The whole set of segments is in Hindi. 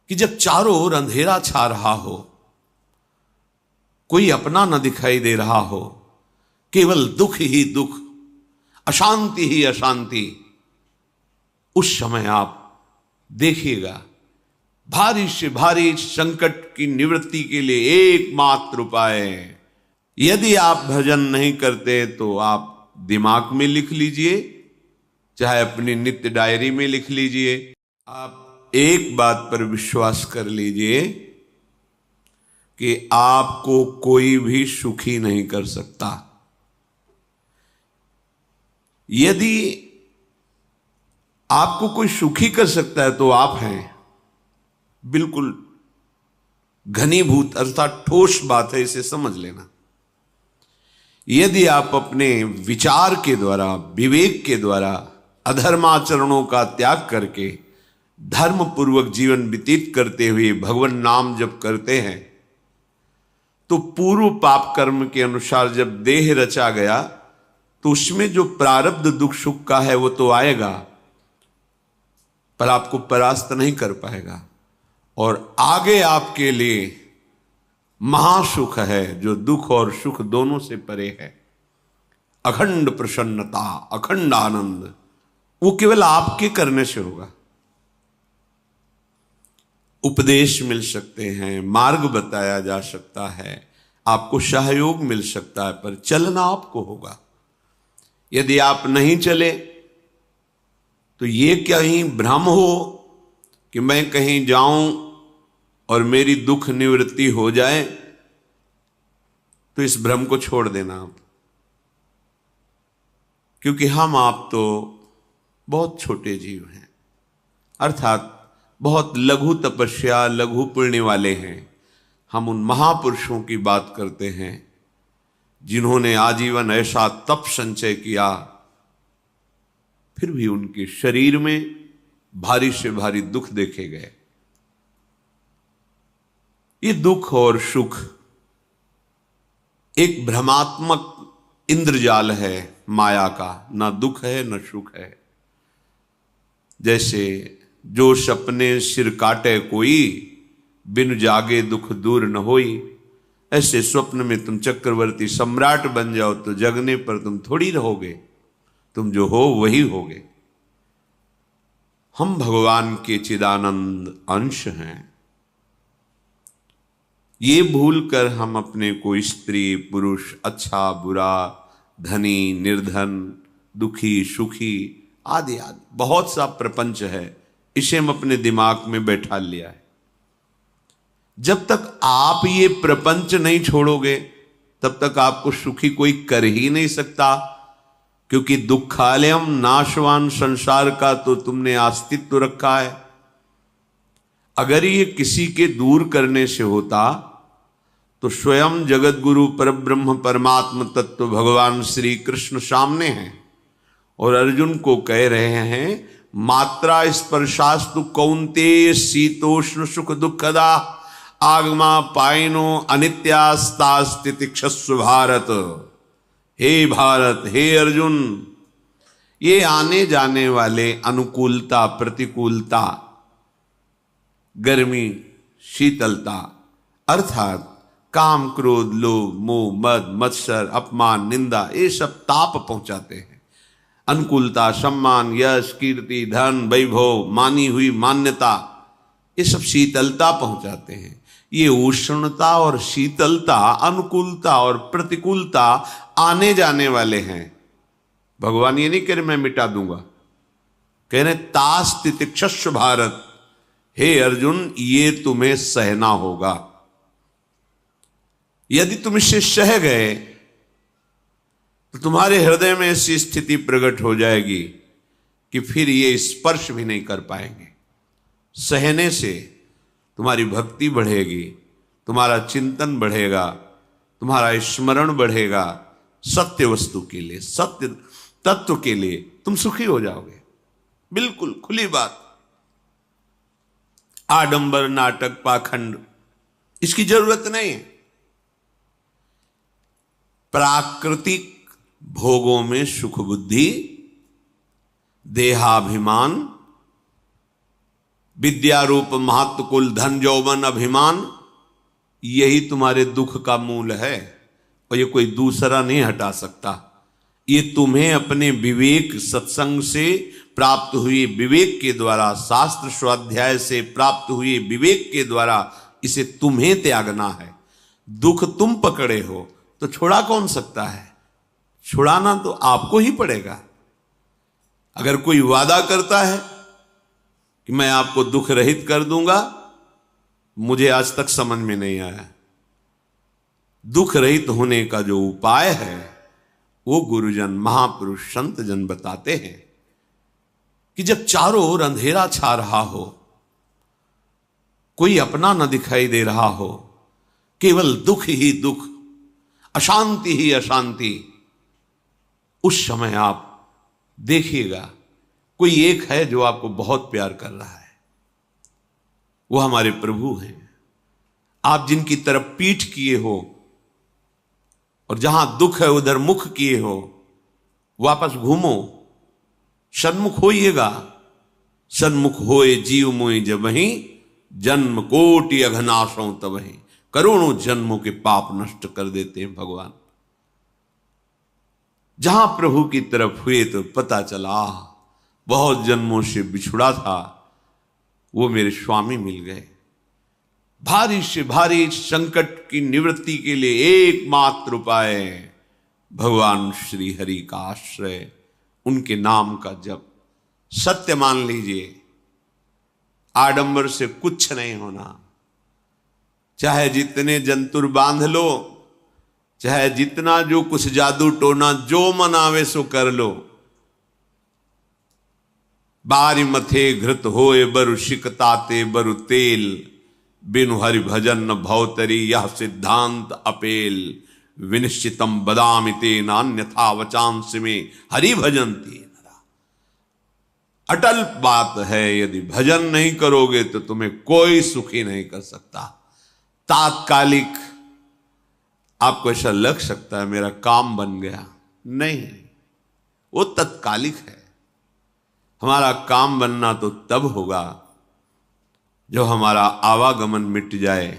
कि जब चारों ओर अंधेरा छा रहा हो, कोई अपना न दिखाई दे रहा हो, केवल दुख ही दुख, अशांति ही अशांति, उस समय आप देखिएगा भारी से भारी संकट की निवृत्ति के लिए एकमात्र उपाय है। यदि आप भजन नहीं करते तो आप दिमाग में लिख लीजिए, चाहे अपनी नित्य डायरी में लिख लीजिए। आप एक बात पर विश्वास कर लीजिए कि आपको कोई भी सुखी नहीं कर सकता। यदि आपको कोई सुखी कर सकता है तो आप हैं। बिल्कुल घनीभूत अर्थात ठोस बात है, इसे समझ लेना। यदि आप अपने विचार के द्वारा, विवेक के द्वारा अधर्माचरणों का त्याग करके धर्म पूर्वक जीवन व्यतीत करते हुए भगवान नाम जप करते हैं, तो पूर्व पाप कर्म के अनुसार जब देह रचा गया तो उसमें जो प्रारब्ध दुख सुख का है वो तो आएगा, पर आपको परास्त नहीं कर पाएगा। और आगे आपके लिए महासुख है जो दुख और सुख दोनों से परे है। अखंड प्रसन्नता, अखंड आनंद, वो केवल आपके करने से होगा। उपदेश मिल सकते हैं, मार्ग बताया जा सकता है, आपको सहयोग मिल सकता है, पर चलना आपको होगा। यदि आप नहीं चले तो ये कहीं भ्रम हो कि मैं कहीं जाऊं और मेरी दुख निवृत्ति हो जाए, तो इस भ्रम को छोड़ देना आप। क्योंकि हम आप तो बहुत छोटे जीव हैं, अर्थात बहुत लघु तपस्या, लघु पुण्य वाले हैं। हम उन महापुरुषों की बात करते हैं जिन्होंने आजीवन ऐसा तप संचय किया, फिर भी उनके शरीर में भारी से भारी दुख देखे गए। ये दुख और सुख एक भ्रमात्मक इंद्रजाल है माया का, ना दुख है न सुख है। जैसे जो सपने सिर काटे कोई, बिन जागे दुख दूर न होई, ऐसे स्वप्न में तुम चक्रवर्ती सम्राट बन जाओ तो जगने पर तुम थोड़ी रहोगे, तुम जो हो वही होगे। हम भगवान के चिदानंद अंश हैं। ये भूल कर हम अपने को स्त्री पुरुष, अच्छा बुरा, धनी निर्धन, दुखी सुखी आदि आदि बहुत सा प्रपंच है, इसे हम अपने दिमाग में बैठा लिया है। जब तक आप ये प्रपंच नहीं छोड़ोगे तब तक आपको सुखी कोई कर ही नहीं सकता, क्योंकि दुखालयम नाशवान संसार का तो तुमने अस्तित्व रखा है। अगर ये किसी के दूर करने से होता तो स्वयं जगत गुरु परब्रह्म परमात्म तत्व भगवान श्री कृष्ण सामने हैं और अर्जुन को कह रहे हैं, मात्रा स्पर्शास्तु कौन्तेय शीतोष्ण सुख दुखदा आगमा पायनो अनित्यास्तास्तितिक्षस्व भारत। हे भारत, हे अर्जुन, ये आने जाने वाले अनुकूलता प्रतिकूलता, गर्मी शीतलता, अर्थात काम क्रोध लोभ मोह मद मत्सर अपमान निंदा, ये सब ताप पहुंचाते हैं। अनुकूलता सम्मान यश कीर्ति धन वैभव मानी हुई मान्यता, ये सब शीतलता पहुंचाते हैं। ये उष्णता और शीतलता, अनुकूलता और प्रतिकूलता आने जाने वाले हैं। भगवान ये नहीं कह रहे मैं मिटा दूंगा, कह रहे तास तितिक्षस्व भारत, हे अर्जुन ये तुम्हें सहना होगा। यदि तुम इसे सह गए तो तुम्हारे हृदय में ऐसी स्थिति प्रकट हो जाएगी कि फिर ये स्पर्श भी नहीं कर पाएंगे। सहने से तुम्हारी भक्ति बढ़ेगी, तुम्हारा चिंतन बढ़ेगा, तुम्हारा स्मरण बढ़ेगा, सत्य वस्तु के लिए, सत्य तत्व के लिए तुम सुखी हो जाओगे। बिल्कुल खुली बात। आडंबर नाटक पाखंड इसकी जरूरत नहीं है। प्राकृतिक भोगों में सुख बुद्धि, देहाभिमान, विद्या रूप महत्व कुल धन यौवन अभिमान, यही तुम्हारे दुख का मूल है और ये कोई दूसरा नहीं हटा सकता। ये तुम्हें अपने विवेक सत्संग से प्राप्त हुए विवेक के द्वारा, शास्त्र स्वाध्याय से प्राप्त हुए विवेक के द्वारा इसे तुम्हें त्यागना है। दुख तुम पकड़े हो तो छुड़ा कौन सकता है? छुड़ाना तो आपको ही पड़ेगा। अगर कोई वादा करता है कि मैं आपको दुख रहित कर दूंगा, मुझे आज तक समझ में नहीं आया। दुख रहित होने का जो उपाय है वो गुरुजन, महापुरुष, संत जन बताते हैं कि जब चारों ओर अंधेरा छा रहा हो, कोई अपना न दिखाई दे रहा हो, केवल दुख ही दुख, अशांति ही अशांति, उस समय आप देखिएगा कोई एक है जो आपको बहुत प्यार कर रहा है। वो हमारे प्रभु हैं। आप जिनकी तरफ पीठ किए हो और जहां दुख है उधर मुख किए हो, वापस घूमो, सन्मुख होइएगा। सन्मुख होए जीव मोहि जबहि, जन्म कोटि अघनाशों तबहि। करोड़ों जन्मों के पाप नष्ट कर देते हैं भगवान। जहां प्रभु की तरफ हुए तो पता चला बहुत जन्मों से बिछुड़ा था, वो मेरे स्वामी मिल गए। भारी से भारी संकट की निवृत्ति के लिए एकमात्र उपाय भगवान श्री हरि का आश्रय, उनके नाम का जप। सत्य मान लीजिए, आडंबर से कुछ नहीं होना। चाहे जितने जंतुर बांध लो, चाहे जितना जो कुछ जादू टोना जो मन आवे सो कर लो, बारी मथे घृत होए बरु शिकताते बरु तेल, बिनु हरि भजन न भवतरी यह सिद्धांत अपेल। विनिश्चितम बदामि तेन अन्यथा वचांस में हरि भजन्ति नरा। अटल बात है, यदि भजन नहीं करोगे तो तुम्हें कोई सुखी नहीं कर सकता। तात्कालिक आपको ऐसा लग सकता है मेरा काम बन गया, नहीं, वो तत्कालिक है। हमारा काम बनना तो तब होगा जो हमारा आवागमन मिट जाए,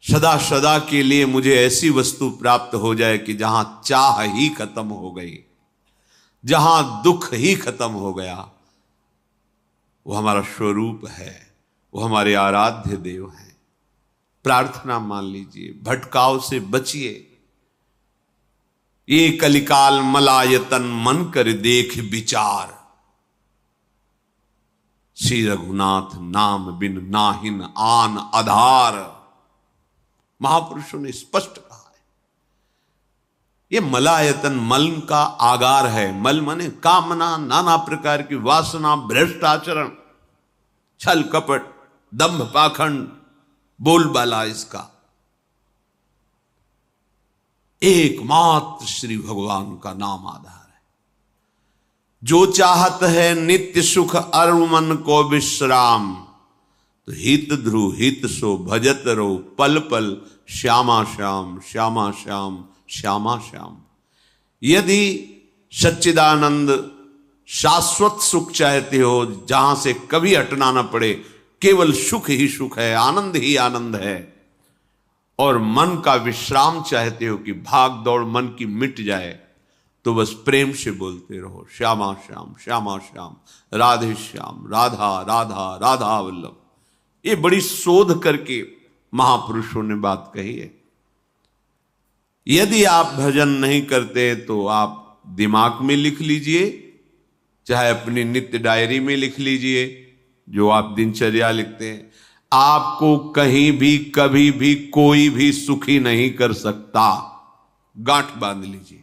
सदा सदा के लिए मुझे ऐसी वस्तु प्राप्त हो जाए कि जहां चाह ही खत्म हो गई, जहां दुख ही खत्म हो गया। वो हमारा स्वरूप है, वो हमारे आराध्य देव हैं। प्रार्थना मान लीजिए, भटकाव से बचिए। ये कलिकाल मलायतन मन कर देख विचार, श्री रघुनाथ नाम बिन नाहिन आन आधार। महापुरुषों ने स्पष्ट कहा है। ये मलायतन मल का आगार है। मल माने कामना, नाना प्रकार की वासना, भ्रष्ट आचरण, छल कपट, दंभ पाखंड, बोलबाला, इसका एकमात्र श्री भगवान का नाम आधार है। जो चाहत है नित्य सुख अरु मन को विश्राम, तो हित ध्रुव हित सो भजत रहो पल पल श्यामा श्याम श्यामा श्याम श्यामा श्याम। यदि सच्चिदानंद शाश्वत सुख चाहते हो, जहां से कभी हटना ना पड़े, केवल सुख ही सुख है, आनंद ही आनंद है, और मन का विश्राम चाहते हो कि भाग दौड़ मन की मिट जाए, तो बस प्रेम से बोलते रहो श्यामा श्याम श्यामा श्याम, राधे श्याम, राधा राधा राधा वल्लभ। ये बड़ी शोध करके महापुरुषों ने बात कही है। यदि आप भजन नहीं करते तो आप दिमाग में लिख लीजिए, चाहे अपनी नित्य डायरी में लिख लीजिए, जो आप दिनचर्या लिखते हैं। आपको कहीं भी कभी भी कोई भी सुखी नहीं कर सकता। गांठ बांध लीजिए,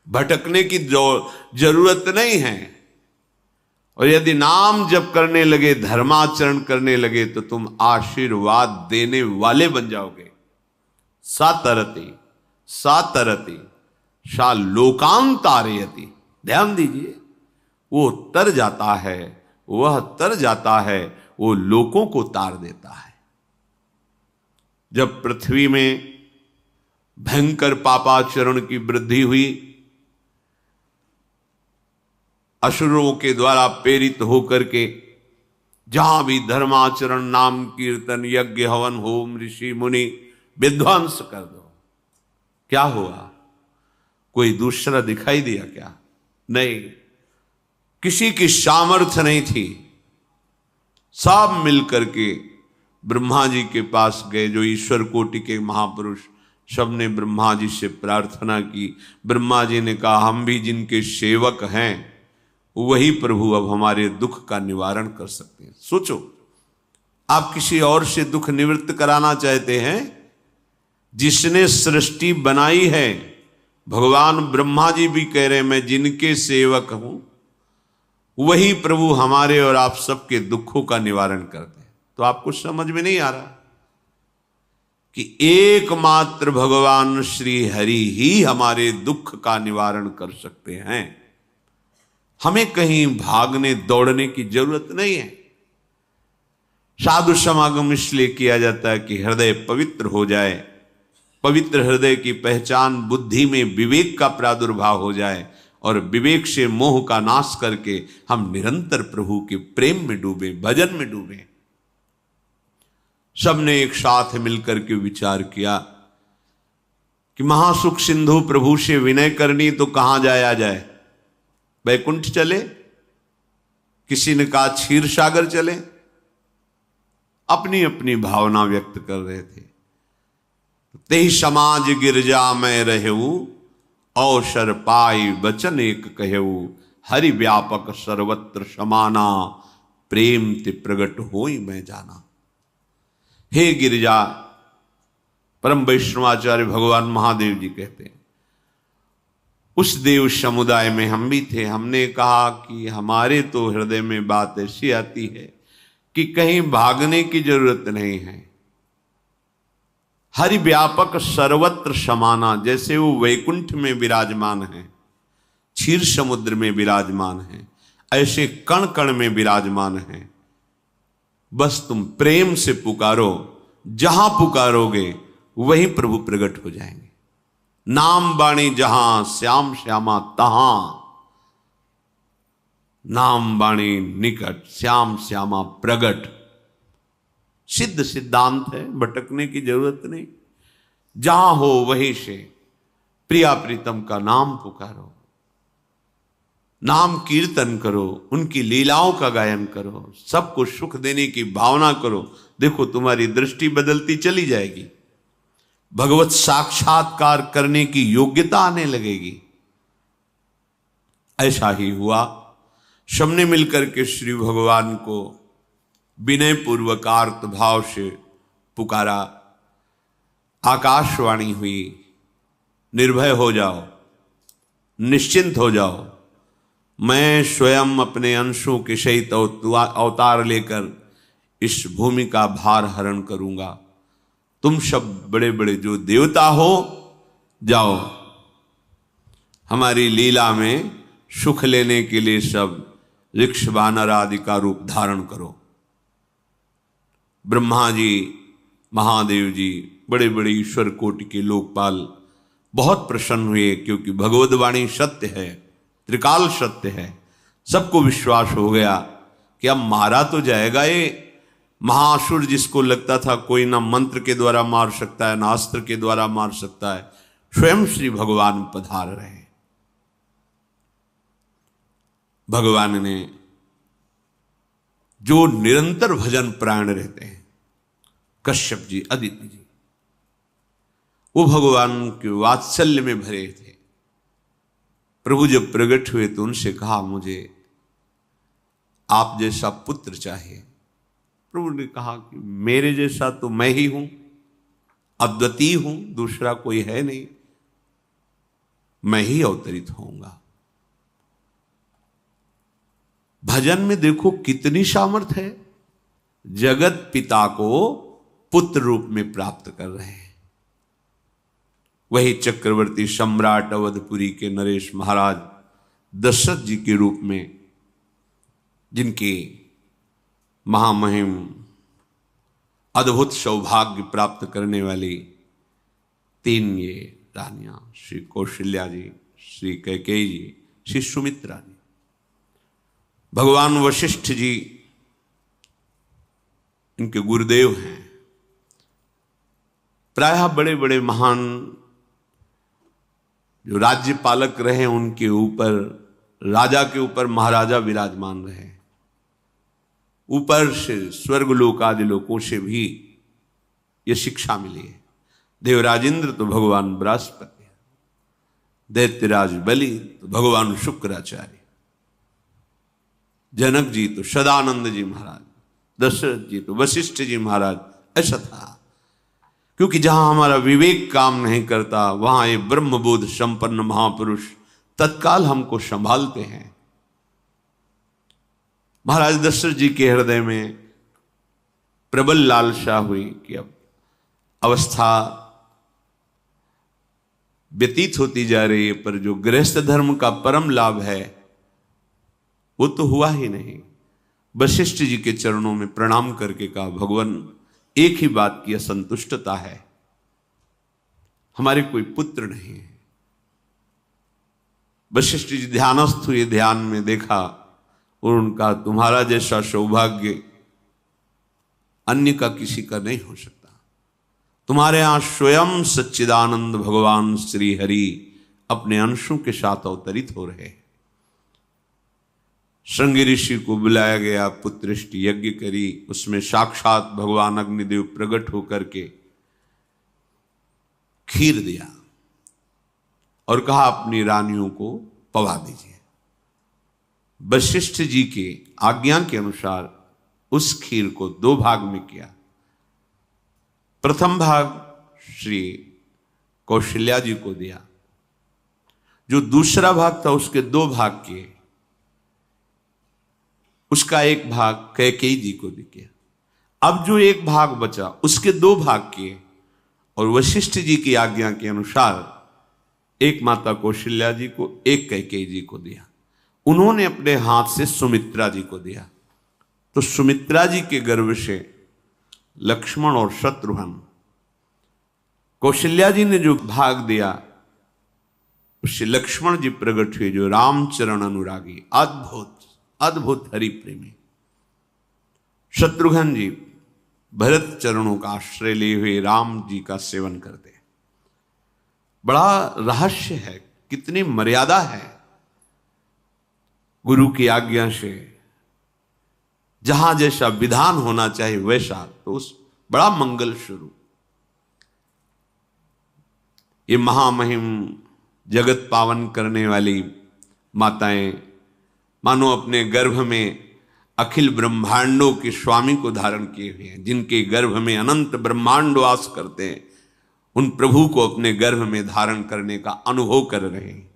भटकने की जरूरत नहीं है। और यदि नाम जप करने लगे, धर्माचरण करने लगे, तो तुम आशीर्वाद देने वाले बन जाओगे। सातरति सातरति सा लोकांतारयति। ध्यान दीजिए, वो तर जाता है, वह तर जाता है, वो लोकों को तार देता है। जब पृथ्वी में भयंकर पापाचरण की वृद्धि हुई, असुरों के द्वारा प्रेरित होकर के जहां भी धर्माचरण, नाम कीर्तन, यज्ञ, हवन, होम, ऋषि मुनि विध्वंस कर दो, क्या हुआ? कोई दूसरा दिखाई दिया क्या? नहीं, किसी की सामर्थ्य नहीं थी। सब मिलकर के ब्रह्मा जी के पास गए, जो ईश्वर कोटि के महापुरुष, सबने ब्रह्मा जी से प्रार्थना की। ब्रह्मा जी ने कहा, हम भी जिनके सेवक हैं वही प्रभु अब हमारे दुख का निवारण कर सकते हैं। सोचो, आप किसी और से दुख निवृत्त कराना चाहते हैं? जिसने सृष्टि बनाई है, भगवान ब्रह्मा जी भी कह रहे हैं मैं जिनके सेवक हूं वही प्रभु हमारे और आप सबके दुखों का निवारण करते हैं। तो आपको समझ में नहीं आ रहा कि एकमात्र भगवान श्री हरि ही हमारे दुख का निवारण कर सकते हैं। हमें कहीं भागने दौड़ने की जरूरत नहीं है। साधु समागम इसलिए किया जाता है कि हृदय पवित्र हो जाए, पवित्र हृदय की पहचान बुद्धि में विवेक का प्रादुर्भाव हो जाए, और विवेक से मोह का नाश करके हम निरंतर प्रभु के प्रेम में डूबे, भजन में डूबे। सबने एक साथ मिलकर के विचार किया कि महासुख सिंधु प्रभु से विनय करनी तो कहां जाया जाए? वैकुंठ चले, किसी ने कहा क्षीर सागर चले। अपनी अपनी भावना व्यक्त कर रहे थे। तेहि समाज गिरजा में रहेऊ, अवसर पाई वचन एक कहेऊ, हरि व्यापक सर्वत्र समाना, प्रेम ते प्रगट होई मैं जाना। हे गिरिजा, परम वैष्णवाचार्य भगवान महादेव जी कहते हैं, उस देव समुदाय में हम भी थे। हमने कहा कि हमारे तो हृदय में बात ऐसी आती है कि कहीं भागने की जरूरत नहीं है। हरि व्यापक सर्वत्र समाना, जैसे वो वैकुंठ में विराजमान है, क्षीर समुद्र में विराजमान है, ऐसे कण कण में विराजमान है। बस तुम प्रेम से पुकारो, जहां पुकारोगे वहीं प्रभु प्रकट हो जाएंगे। नाम बाणी जहां श्याम श्यामा तहां, नाम बाणी निकट श्याम श्यामा प्रगट। सिद्ध सिद्धांत है, भटकने की जरूरत नहीं। जहां हो वहीं से प्रिया प्रीतम का नाम पुकारो, नाम कीर्तन करो, उनकी लीलाओं का गायन करो, सबको सुख देने की भावना करो। देखो तुम्हारी दृष्टि बदलती चली जाएगी, भगवत साक्षात्कार करने की योग्यता आने लगेगी। ऐसा ही हुआ। सबने मिलकर के श्री भगवान को विनय पूर्वक आर्त भाव से पुकारा। आकाशवाणी हुई, निर्भय हो जाओ, निश्चिंत हो जाओ, मैं स्वयं अपने अंशों के सहित अवतार लेकर इस भूमि का भार हरण करूंगा। तुम सब बड़े बड़े जो देवता हो, जाओ हमारी लीला में सुख लेने के लिए सब ऋक्ष वानर आदि का रूप धारण करो। ब्रह्मा जी, महादेव जी, बड़े बड़े ईश्वर कोटि के लोकपाल बहुत प्रसन्न हुए, क्योंकि भगवद वाणी सत्य है, त्रिकाल सत्य है। सबको विश्वास हो गया कि अब मारा तो जाएगा ये महासुर, जिसको लगता था कोई ना मंत्र के द्वारा मार सकता है, ना अस्त्र के द्वारा मार सकता है। स्वयं श्री भगवान पधार रहे। भगवान ने जो निरंतर भजन प्राण रहते हैं, कश्यप जी, अदिति जी, वो भगवान के वात्सल्य में भरे थे। प्रभु जब प्रकट हुए तो उनसे कहा, मुझे आप जैसा पुत्र चाहिए। प्रभु ने कहा कि मेरे जैसा तो मैं ही हूं, अद्वितीय हूं, दूसरा कोई है नहीं, मैं ही अवतरित होऊंगा। भजन में देखो कितनी सामर्थ्य है। जगत पिता को पुत्र रूप में प्राप्त कर रहे हैं। वही चक्रवर्ती सम्राट अवधपुरी के नरेश महाराज दशरथ जी के रूप में, जिनके महामहिम अद्भुत सौभाग्य प्राप्त करने वाली 3 ये रानियां, श्री कौशल्या जी, श्री कैकेयी जी, श्री सुमित्रा जी। भगवान वशिष्ठ जी इनके गुरुदेव हैं। प्रायः बड़े बड़े महान जो राज्य पालक रहे उनके ऊपर, राजा के ऊपर महाराजा विराजमान रहे। ऊपर से स्वर्गलोक आदि लोकों से भी यह शिक्षा मिली है। देवराजेंद्र तो भगवान बृहस्पति, दैत्यराज बलि तो भगवान शुक्राचार्य, जनक जी तो सदानंद जी महाराज, दशरथ जी तो वशिष्ठ जी महाराज। ऐसा था, क्योंकि जहां हमारा विवेक काम नहीं करता वहां ये ब्रह्मबोध संपन्न महापुरुष तत्काल हमको संभालते हैं। महाराज दशरथ जी के हृदय में प्रबल लालसा हुई कि अब अवस्था व्यतीत होती जा रही है, पर जो गृहस्थ धर्म का परम लाभ है वो तो हुआ ही नहीं। वशिष्ठ जी के चरणों में प्रणाम करके कहा, भगवान एक ही बात की असंतुष्टता है, हमारे कोई पुत्र नहीं है। वशिष्ठ जी ध्यानस्थ हुए, ध्यान में देखा और उनका, तुम्हारा जैसा सौभाग्य अन्य का किसी का नहीं हो सकता। तुम्हारे यहां स्वयं सच्चिदानंद भगवान श्री हरि अपने अंशों के साथ अवतरित हो रहे हैं। श्रृंगी ऋषि को बुलाया गया, पुत्रेष्टि यज्ञ करी, उसमें साक्षात भगवान अग्निदेव प्रकट होकर के खीर दिया और कहा अपनी रानियों को पवा दीजिए। वशिष्ठ जी के आज्ञा के अनुसार उस खीर को 2 भाग में किया। प्रथम भाग श्री कौशल्या जी को दिया, जो दूसरा भाग था उसके 2 भाग किए, उसका 1 भाग कैकेयी जी को दिया। अब जो 1 भाग बचा उसके 2 भाग किए और वशिष्ठ जी की आज्ञा के अनुसार एक माता कौशल्या जी को, एक कैकेयी जी को दिया। उन्होंने अपने हाथ से सुमित्रा जी को दिया। तो सुमित्रा जी के गर्भ से लक्ष्मण और शत्रुघ्न, कौशल्या जी ने जो भाग दिया उससे लक्ष्मण जी प्रकट हुए, जो रामचरण अनुरागी, अद्भुत अद्भुत हरि प्रेमी। शत्रुघ्न जी भरत चरणों का आश्रय लिए हुए राम जी का सेवन करते हैं। बड़ा रहस्य है, कितनी मर्यादा है गुरु की आज्ञा से। जहां जैसा विधान होना चाहिए वैसा, तो उस बड़ा मंगल शुरू। ये महामहिम जगत पावन करने वाली माताएं मानो अपने गर्भ में अखिल ब्रह्मांडों के स्वामी को धारण किए हुए हैं, जिनके गर्भ में अनंत ब्रह्मांड वास करते हैं, उन प्रभु को अपने गर्भ में धारण करने का अनुभव कर रहे हैं।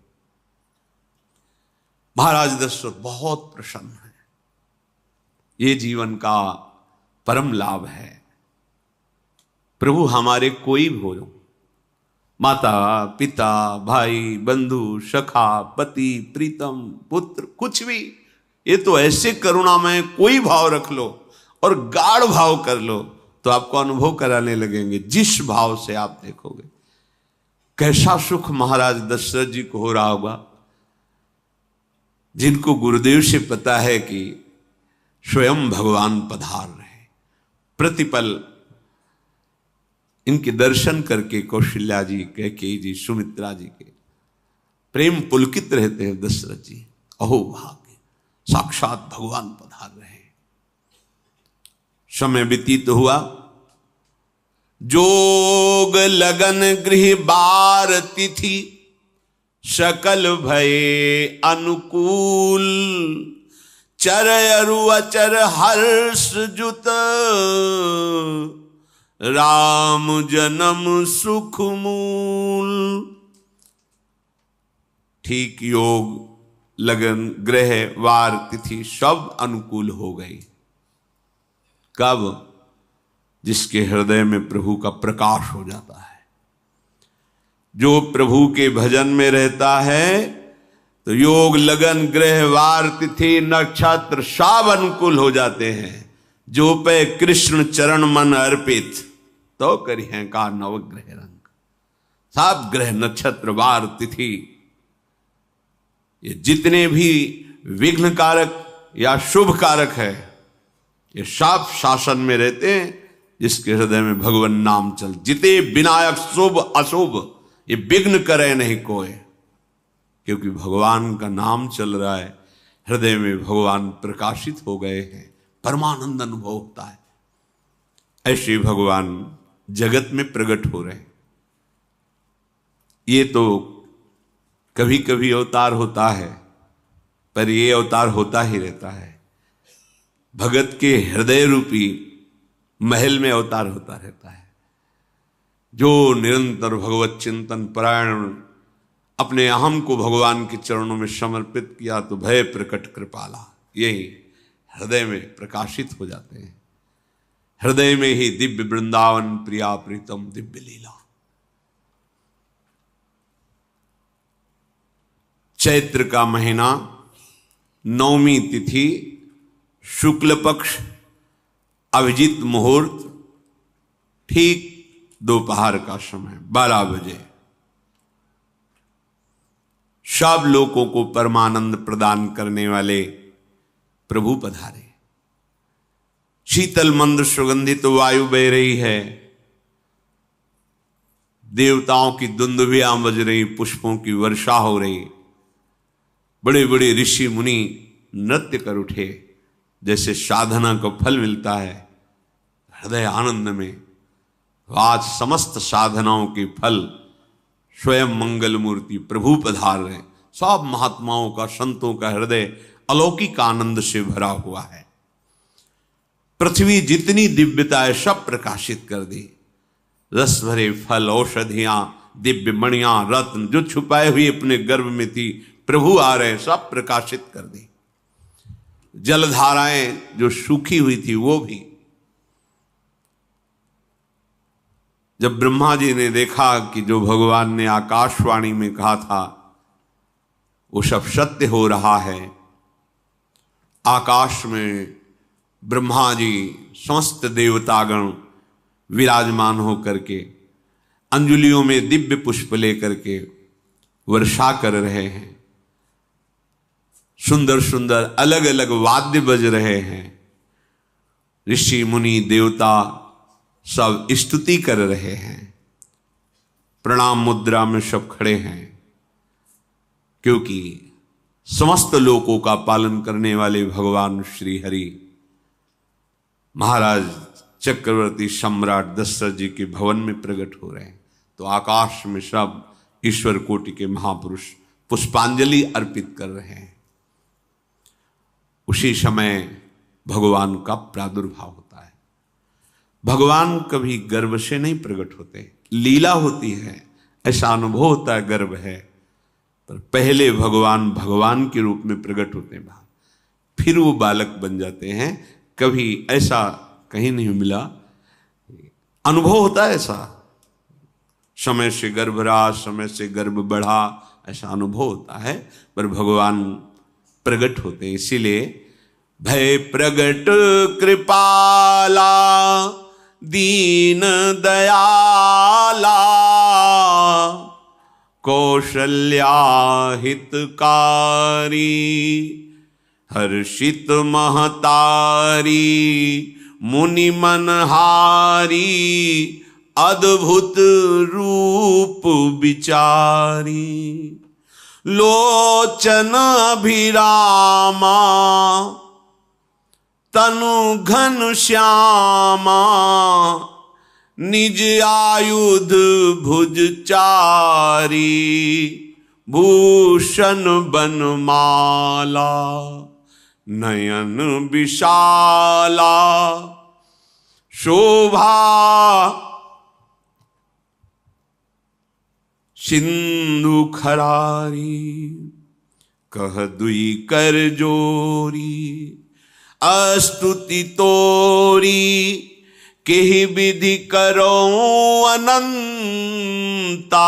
महाराज दशरथ बहुत प्रसन्न है। ये जीवन का परम लाभ है। प्रभु हमारे कोई भी हो, माता पिता भाई बंधु सखा पति प्रीतम पुत्र, कुछ भी, ये तो ऐसे करुणा में कोई भाव रख लो और गाढ़ भाव कर लो तो आपको अनुभव कराने लगेंगे। जिस भाव से आप देखोगे कैसा सुख महाराज दशरथ जी को हो रहा होगा, जिनको गुरुदेव से पता है कि स्वयं भगवान पधार रहे। प्रतिपल इनके दर्शन करके कौशल्या जी, कैकेयी जी, सुमित्रा जी के प्रेम पुलकित रहते हैं। दशरथ जी, अहो भाग्य, साक्षात भगवान पधार रहे। समय व्यतीत हुआ, जोग लगन गृह बार तिथि, सकल भये अनुकूल, चर अरु अचर हर्ष जुत, राम जन्म सुख मूल। ठीक योग लगन ग्रह वार तिथि सब अनुकूल हो गई। कब? जिसके हृदय में प्रभु का प्रकाश हो जाता है। जो प्रभु के भजन में रहता है तो योग लगन ग्रह वार तिथि नक्षत्र सब अनुकूल हो जाते हैं। जो पे कृष्ण चरण मन अर्पित, तो करी है का नवग्रह रंग। सब ग्रह नक्षत्र वार तिथि, ये जितने भी विघ्न कारक या शुभ कारक है, ये साफ शासन में रहते हैं जिसके हृदय में भगवान नाम चल। जिते विनायक शुभ अशुभ, ये विघ्न करे नहीं कोई, क्योंकि भगवान का नाम चल रहा है, हृदय में भगवान प्रकाशित हो गए हैं, परमानंद अनुभव होता है। ऐसे भगवान जगत में प्रकट हो रहे हैं। ये तो कभी कभी अवतार होता है, पर ये अवतार होता ही रहता है। भगत के हृदय रूपी महल में अवतार होता रहता है। जो निरंतर भगवत चिंतन परायण अपने अहम को भगवान के चरणों में समर्पित किया तो भय प्रकट कृपाला, यही हृदय में प्रकाशित हो जाते हैं। हृदय में ही दिव्य वृंदावन प्रिया प्रीतम दिव्य लीला। चैत्र का महीना, नवमी तिथि, शुक्ल पक्ष, अभिजीत मुहूर्त, ठीक दोपहर का समय 12 बजे सब लोगों को परमानंद प्रदान करने वाले प्रभु पधारे। शीतल मंद सुगंधित वायु बह रही है, देवताओं की दुंदुभियां बज रही, पुष्पों की वर्षा हो रही, बड़े बड़े ऋषि मुनि नृत्य कर उठे। जैसे साधना को फल मिलता है हृदय आनंद में, आज समस्त साधनाओं के फल स्वयं मंगल मूर्ति प्रभु पधार रहे। सब महात्माओं का, संतों का हृदय अलौकिक आनंद से भरा हुआ है। पृथ्वी जितनी दिव्यता है सब प्रकाशित कर दी। रस भरे फल, औषधियां, दिव्य मणियां, रत्न जो छुपाए हुए अपने गर्भ में थी, प्रभु आ रहे, सब प्रकाशित कर दी। जलधाराएं जो सूखी हुई थी वो भी। जब ब्रह्मा जी ने देखा कि जो भगवान ने आकाशवाणी में कहा था वो सब सत्य हो रहा है, आकाश में ब्रह्मा जी समस्त देवतागण विराजमान होकर के अंजलियों में दिव्य पुष्प लेकर के वर्षा कर रहे हैं, सुंदर सुंदर अलग अलग वाद्य बज रहे हैं, ऋषि मुनि देवता सब स्तुति कर रहे हैं, प्रणाम मुद्रा में सब खड़े हैं, क्योंकि समस्त लोकों का पालन करने वाले भगवान श्री हरि महाराज चक्रवर्ती सम्राट दशरथ जी के भवन में प्रकट हो रहे हैं। तो आकाश में सब ईश्वर कोटि के महापुरुष पुष्पांजलि अर्पित कर रहे हैं। उसी समय भगवान का प्रादुर्भाव होता है। भगवान कभी गर्भ से नहीं प्रकट होते, लीला होती है, ऐसा अनुभव होता है गर्भ है, पर पहले भगवान भगवान के रूप में प्रकट होते हैं, फिर वो बालक बन जाते हैं। कभी ऐसा कहीं नहीं मिला, अनुभव होता है ऐसा, समय से गर्भ रहा, समय से गर्भ बढ़ा, ऐसा अनुभव होता है, पर भगवान प्रकट होते हैं। इसीलिए भय प्रगट कृपाला दीन दयाला कौशल्या हितकारी हर्षित महतारी मुनि मनहारी अद्भुत रूप विचारी लोचन अभिरामा तनु घन श्यामा निज आयुध भुज चारी भूषण बनमाला नयन विशाला शोभा सिंधु खरारी कह दुई कर जोरी अस्तुति तोरी केहि विधि करो अनंता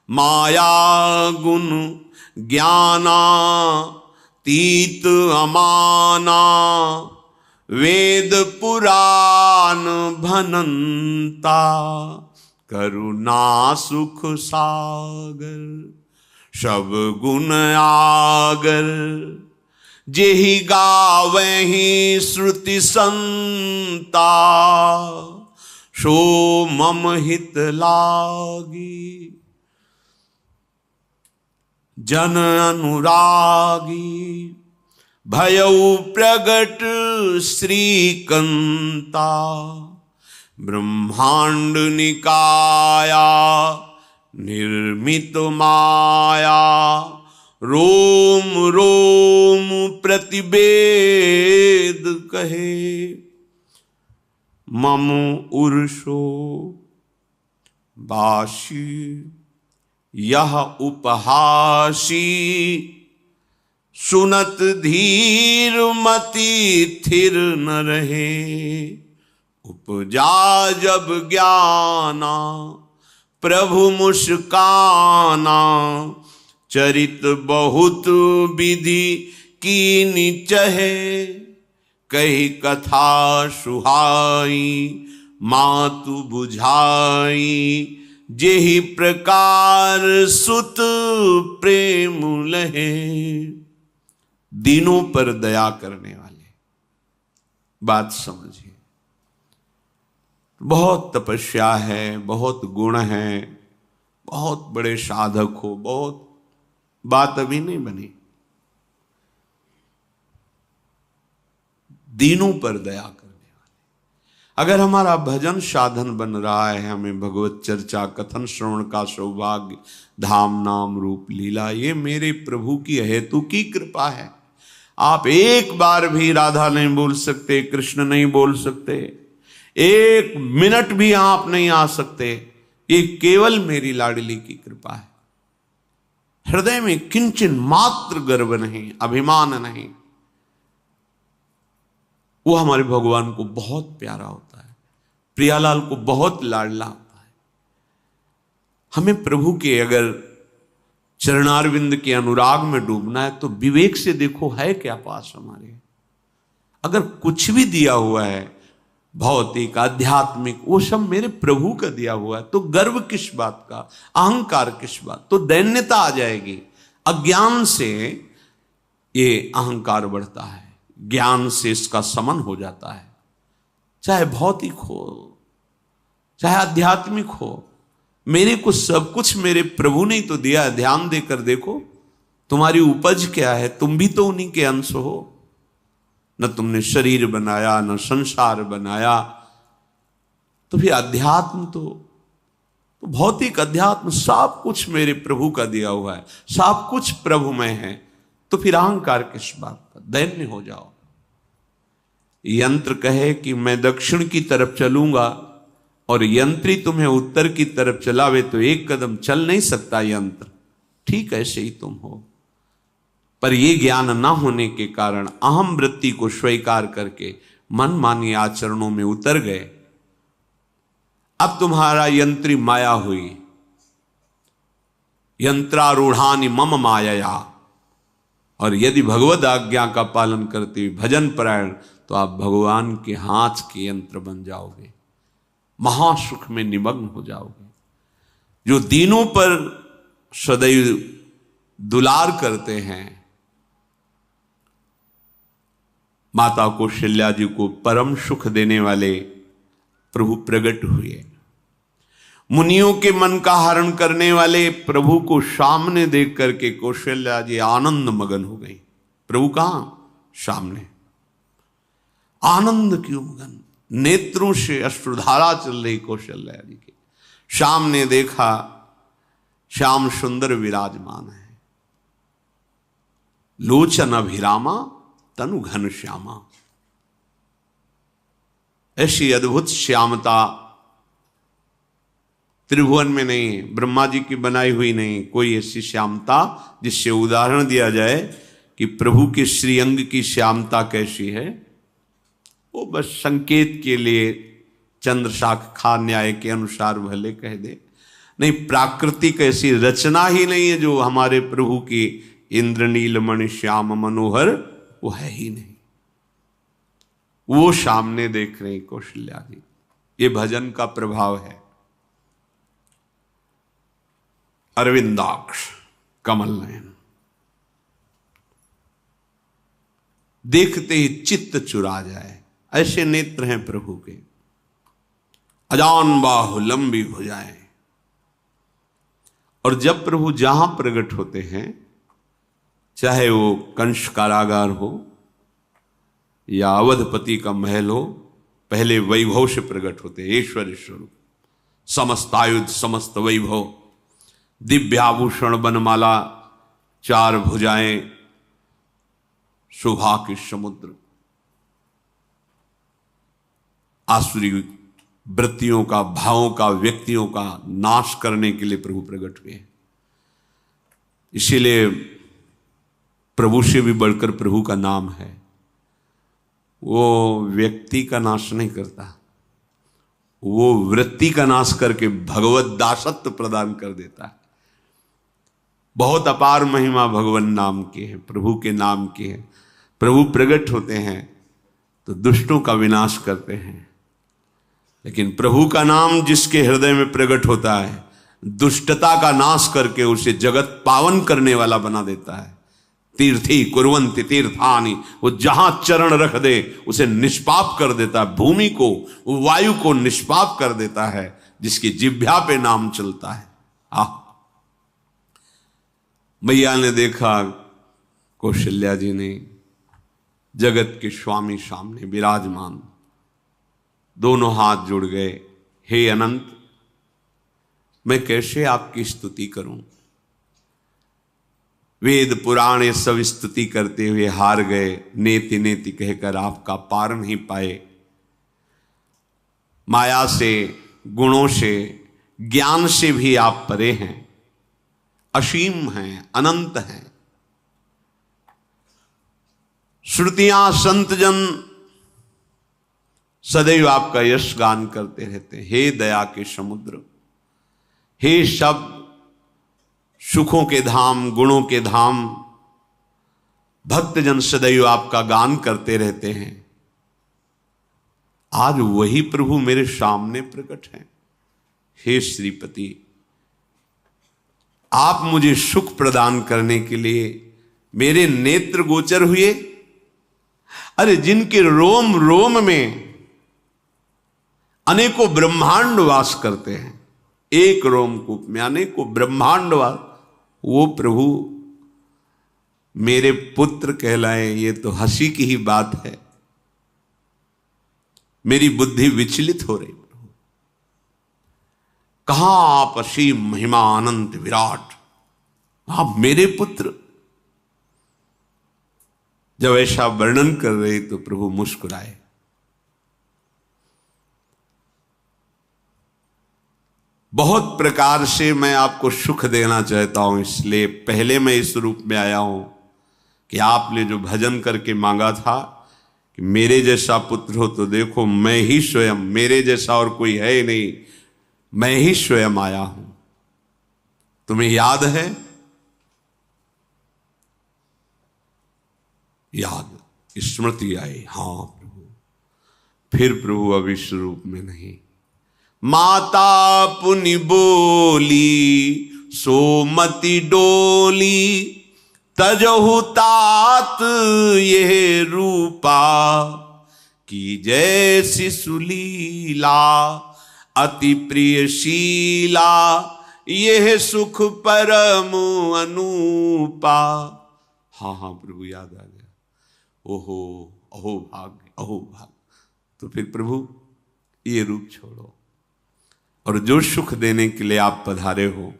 माया गुण ज्ञाना तीत अमाना वेद पुराण भनंता करुणा सुख सागर सब गुण आगर जेहि गावहि श्रुति संता, सो मम हित लागी। जन अनुरागी भयउ प्रगट श्रीकंता, ब्रह्मांड निकाया निर्मित माया, रोम रोम प्रतिवेद कहे। मम उर्षो बाशी यह उपहासी, सुनत धीर मति थिर न रहे। उपजा जब ज्ञाना प्रभु मुस्काना, चरित बहुत विधि कीनी चहे। कही कथा सुहाई मातु बुझाई, जेहि प्रकार सुत प्रेम लहे। दीनों पर दया करने वाले, बात समझिए। बहुत तपस्या है, बहुत गुण है, बहुत बड़े साधक हो, बहुत बात अभी नहीं बनी। दीनों पर दया करने वाले। अगर हमारा भजन साधन बन रहा है, हमें भगवत चर्चा कथन श्रवण का सौभाग्य, धाम नाम रूप लीला, ये मेरे प्रभु की हेतु की कृपा है। आप एक बार भी राधा नहीं बोल सकते, कृष्ण नहीं बोल सकते, एक मिनट भी आप नहीं आ सकते, ये केवल मेरी लाडली की कृपा है। हृदय में किंचन मात्र गर्व नहीं, अभिमान नहीं। वो हमारे भगवान को बहुत प्यारा होता है, प्रियालाल को बहुत लाडला होता है। हमें प्रभु के अगर चरणारविंद के अनुराग में डूबना है तो विवेक से देखो है क्या पास हमारे। अगर कुछ भी दिया हुआ है भौतिक आध्यात्मिक, वो सब मेरे प्रभु का दिया हुआ है, तो गर्व किस बात का, अहंकार किस बात, तो दैन्यता आ जाएगी। अज्ञान से ये अहंकार बढ़ता है, ज्ञान से इसका समन हो जाता है। चाहे भौतिक हो चाहे आध्यात्मिक हो, मेरे को सब कुछ मेरे प्रभु ने तो दिया है। ध्यान देकर देखो तुम्हारी उपज क्या है, तुम भी तो उन्हीं के अंश हो। न तुमने शरीर बनाया, न संसार बनाया, तो फिर अध्यात्म तो भौतिक अध्यात्म सब कुछ मेरे प्रभु का दिया हुआ है, सब कुछ प्रभु में है। तो फिर अहंकार किस बात का, दैन्य हो जाओ। यंत्र कहे कि मैं दक्षिण की तरफ चलूंगा और यंत्री तुम्हें उत्तर की तरफ चलावे तो एक कदम चल नहीं सकता यंत्र। ठीक ऐसे ही तुम हो, पर यह ज्ञान न होने के कारण अहम वृत्ति को स्वीकार करके मनमानी आचरणों में उतर गए। अब तुम्हारा यंत्री माया हुई, यंत्रारूढ़ानि मम मायया। और यदि भगवद आज्ञा का पालन करते हुए भजन परायण, तो आप भगवान के हाथ के यंत्र बन जाओगे, महासुख में निमग्न हो जाओगे। जो दीनों पर सदैव दुलार करते हैं, माता कौशल्या जी को परम सुख देने वाले प्रभु प्रकट हुए। मुनियों के मन का हरण करने वाले प्रभु को सामने देख करके कौशल्या जी आनंद मगन हो गई। प्रभु कहां? सामने। आनंद क्यों मगन, नेत्रों से अश्रुधारा चल रही कौशल्या जी के। सामने देखा श्याम सुंदर विराजमान है, लोचन अभिरामा तनु घन श्यामा। ऐसी अद्भुत श्यामता त्रिभुवन में नहीं है, ब्रह्मा जी की बनाई हुई नहीं कोई ऐसी श्यामता जिससे उदाहरण दिया जाए कि प्रभु के श्रीअंग की श्यामता कैसी है। वो बस संकेत के लिए चंद्र शाखा न्याय के अनुसार भले कह दे, नहीं प्राकृतिक ऐसी रचना ही नहीं है जो हमारे प्रभु की इंद्रनीलमणि श्याम मनोहर, वो है ही नहीं। वो सामने देख रहे कौशल्या जी। ये भजन का प्रभाव है। अरविंदाक्ष कमल नयन, देखते ही चित्त चुरा जाए, ऐसे नेत्र हैं प्रभु के। अजान बाहु लंबी भुजाएं। और जब प्रभु जहां प्रकट होते हैं, चाहे वो कंस कारागार हो या अवधपति का महल हो, पहले वैभव से प्रकट होते हैं। ऐश्वर्य स्वरूप, समस्त आयुध, समस्त वैभव, दिव्याभूषण, बनमाला, 4 भुजाएं, शोभा के समुद्र, आसुरी वृत्तियों का, भावों का, व्यक्तियों का नाश करने के लिए प्रभु प्रकट हुए। इसीलिए प्रभु से भी बढ़कर प्रभु का नाम है। वो व्यक्ति का नाश नहीं करता, वो वृत्ति का नाश करके भगवत दासत्व प्रदान कर देता है। बहुत अपार महिमा भगवान नाम की है, प्रभु के नाम की है। प्रभु प्रकट होते हैं तो दुष्टों का विनाश करते हैं, लेकिन प्रभु का नाम जिसके हृदय में प्रकट होता है, दुष्टता का नाश करके उसे जगत पावन करने वाला बना देता है। तीर्थी कुर्वन्ति तीर्थानि, वो जहां चरण रख दे उसे निष्पाप कर देता है। भूमि को, वायु को निष्पाप कर देता है, जिसकी जिह्वा पे नाम चलता है। मैया ने देखा, कौशल्या जी ने, जगत के स्वामी सामने विराजमान, दोनों हाथ जुड़ गए। हे अनंत, मैं कैसे आपकी स्तुति करूं? वेद पुराण ये सब स्तुति करते हुए हार गए। नेति नेति कहकर आपका पार नहीं पाए। माया से, गुणों से, ज्ञान से भी आप परे हैं, असीम हैं, अनंत हैं। श्रुतियां, संतजन सदैव आपका यश गान करते रहते हैं। हे दया के समुद्र, हे शब्द, सुखों के धाम, गुणों के धाम, भक्तजन सदैव आपका गान करते रहते हैं। आज वही प्रभु मेरे सामने प्रकट हैं। हे श्रीपति, आप मुझे सुख प्रदान करने के लिए मेरे नेत्र गोचर हुए। अरे जिनके रोम रोम में अनेकों ब्रह्मांड वास करते हैं, एक रोमकूप में अनेकों ब्रह्मांड वास, वो प्रभु मेरे पुत्र कहलाए, ये तो हंसी की ही बात है। मेरी बुद्धि विचलित हो रही। प्रभु कहां आप असीम महिमा अनंत विराट, आप मेरे पुत्र। जब ऐसा वर्णन कर रहे तो प्रभु मुस्कुराए। बहुत प्रकार से मैं आपको सुख देना चाहता हूं, इसलिए पहले मैं इस रूप में आया हूं कि आपने जो भजन करके मांगा था कि मेरे जैसा पुत्र हो, तो देखो मैं ही स्वयं, मेरे जैसा और कोई है ही नहीं, मैं ही स्वयं आया हूं। तुम्हें याद है? याद, स्मृति आई। हां प्रभु। फिर प्रभु अब इस रूप में नहीं। माता पुनि बोली सोमति डोली, तजहु तात ये रूपा, की जैसी सुलीला अति प्रियशीला, यह सुख परम अनूपा। हाँ हाँ प्रभु, याद आ गया। ओहो, अहो भाग्य, अहो भाग्य। तो फिर प्रभु ये रूप छोड़ो, और जो सुख देने के लिए आप पधारे हो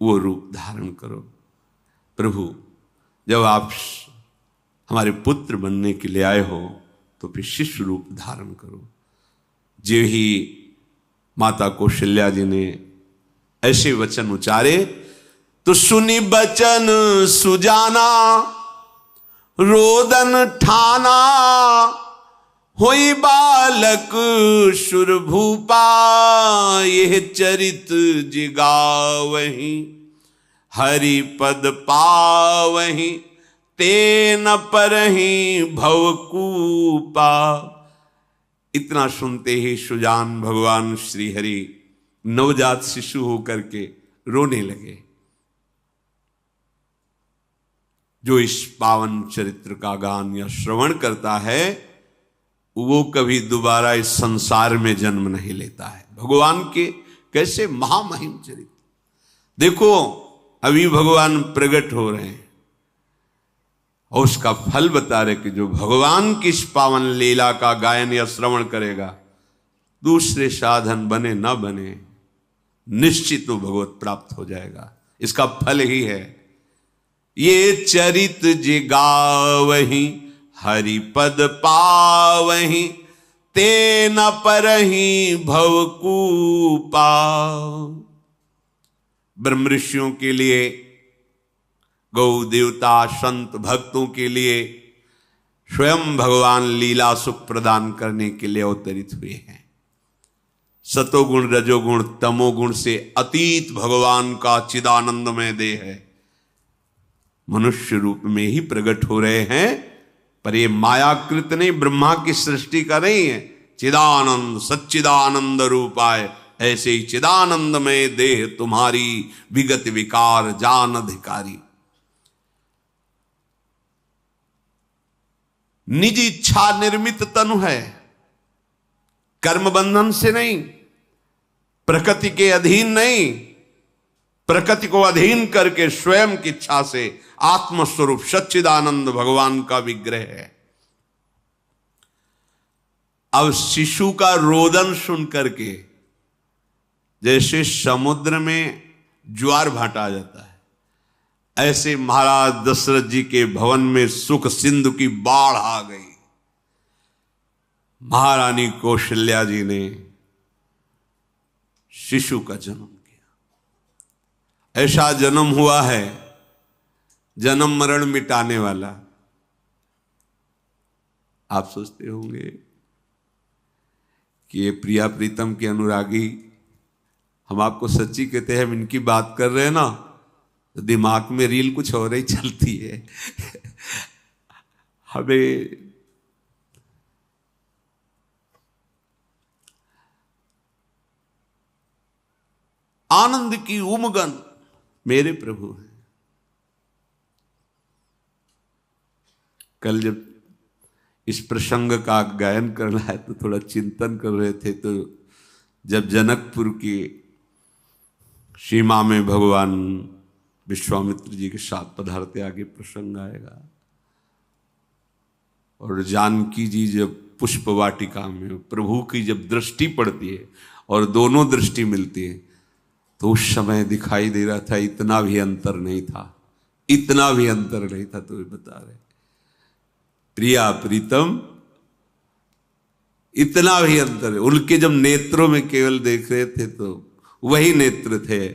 वो रूप धारण करो। प्रभु, जब आप हमारे पुत्र बनने के लिए आए हो तो फिर शिष्य रूप धारण करो। जो ही माता कौशल्या जी ने ऐसे वचन उचारे तो सुनी बचन सुजाना, रोदन ठाना, होई बालक सुरभूपा, यह चरित जिगावहीं, हरि पद पावहीं, तेन परहीं भवकूपा। इतना सुनते ही सुजान भगवान श्री हरि नवजात शिशु होकर के रोने लगे। जो इस पावन चरित्र का गान या श्रवण करता है वो कभी दोबारा इस संसार में जन्म नहीं लेता है। भगवान के कैसे महामहिम चरित्र। देखो अभी भगवान प्रकट हो रहे हैं और उसका फल बता रहे कि जो भगवान की इस पावन लीला का गायन या श्रवण करेगा, दूसरे साधन बने ना बने, निश्चित वो भगवत प्राप्त हो जाएगा। इसका फल ही है ये चरित जे गावहीं हरिपद पावहीं, ते न परहीं भवकूपा। ब्रह्म ऋषियों के लिए, गौ देवता संत भक्तों के लिए स्वयं भगवान लीला सुख प्रदान करने के लिए अवतरित हुए हैं। सतोगुण रजोगुण तमोगुण से अतीत भगवान का चिदानंदमय देह है, मनुष्य रूप में ही प्रकट हो रहे हैं। पर ये मायाकृत नहीं, ब्रह्मा की सृष्टि का नहीं है। चिदानंद सच्चिदानंद रूपाय, ऐसे ही चिदानंदमय देह तुम्हारी विगत विकार जान अधिकारी। निज इच्छा निर्मित तनु है, कर्म बंधन से नहीं, प्रकृति के अधीन नहीं, प्रकृति को अधीन करके स्वयं की इच्छा से आत्मस्वरूप सच्चिदानंद भगवान का विग्रह है। अब शिशु का रोदन सुन करके जैसे समुद्र में ज्वार भाटा जाता है, ऐसे महाराज दशरथ जी के भवन में सुख सिंधु की बाढ़ आ गई। महारानी कौशल्या जी ने शिशु का जन्म किया। ऐसा जन्म हुआ है जन्म मरण मिटाने वाला। आप सोचते होंगे कि ये प्रिया प्रीतम के अनुरागी, हम आपको सच्ची कहते हैं, हम इनकी बात कर रहे हैं ना तो दिमाग में रील कुछ और ही चलती है। हमें आनंद की उमगन मेरे प्रभु हैं। कल जब इस प्रसंग का गायन करना है तो थोड़ा चिंतन कर रहे थे, तो जब जनकपुर की सीमा में भगवान विश्वामित्र जी के साथ पधारते, आगे प्रसंग आएगा, और जानकी जी जब पुष्प वाटिका में प्रभु की जब दृष्टि पड़ती है और दोनों दृष्टि मिलती है, तो उस समय दिखाई दे रहा था इतना भी अंतर नहीं था, इतना भी अंतर नहीं था। तो ये बता रहे प्रिया प्रीतम, इतना भी अंतर है। उनके जब नेत्रों में केवल देख रहे थे तो वही नेत्र थे,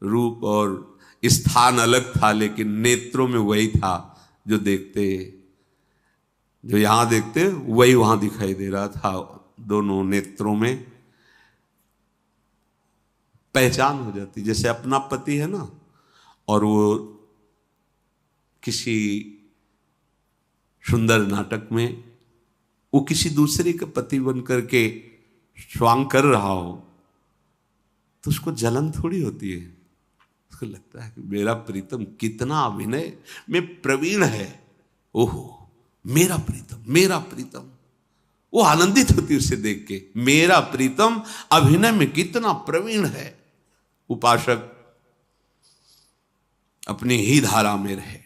रूप और स्थान अलग था, लेकिन नेत्रों में वही था। जो देखते, जो यहां देखते वही वहां दिखाई दे रहा था। दोनों नेत्रों में पहचान हो जाती, जैसे अपना पति है ना, और वो किसी सुंदर नाटक में वो किसी दूसरे का पति बन करके स्वांग कर रहा हो तो उसको जलन थोड़ी होती है, उसको लगता है कि मेरा प्रीतम कितना अभिनय में प्रवीण है, ओहो मेरा प्रीतम, मेरा प्रीतम। वो आनंदित होती उसे देख के, मेरा प्रीतम अभिनय में कितना प्रवीण है। उपासक अपनी ही धारा में रहे,